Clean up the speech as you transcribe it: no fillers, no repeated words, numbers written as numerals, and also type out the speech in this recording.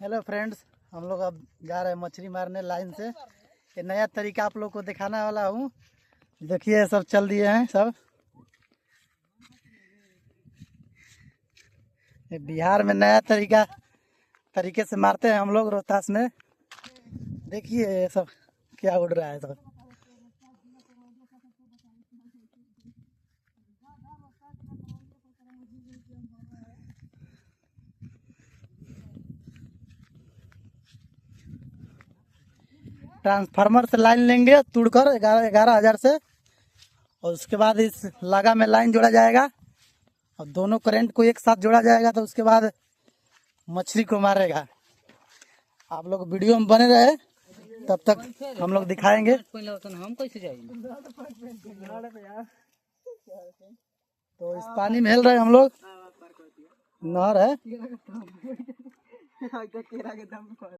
Hello friends, हम लोग अब जा रहे हैं मछली मारने लाइन से। ये नया तरीका आप लोग को दिखाने वाला हूँ। देखिए सब चल दिए हैं सब। ये बिहार में नया तरीके से मारते हैं हम लोग रोहतास में। देखिए ये सब क्या उड़ रहा है सब। ट्रांसफार्मर से लाइन लेंगे तोड़कर 11,000 से, और उसके बाद इस लगा में लाइन जोड़ा जाएगा और दोनों करंट को एक साथ जोड़ा जाएगा, तो उसके बाद मछली को मारेगा। आप लोग वीडियो में बने रहे, तब तक हम लोग दिखाएंगे। हम कैसे जाएंगे? तो इस पानी में हिल रहे हम लोग, नहर है।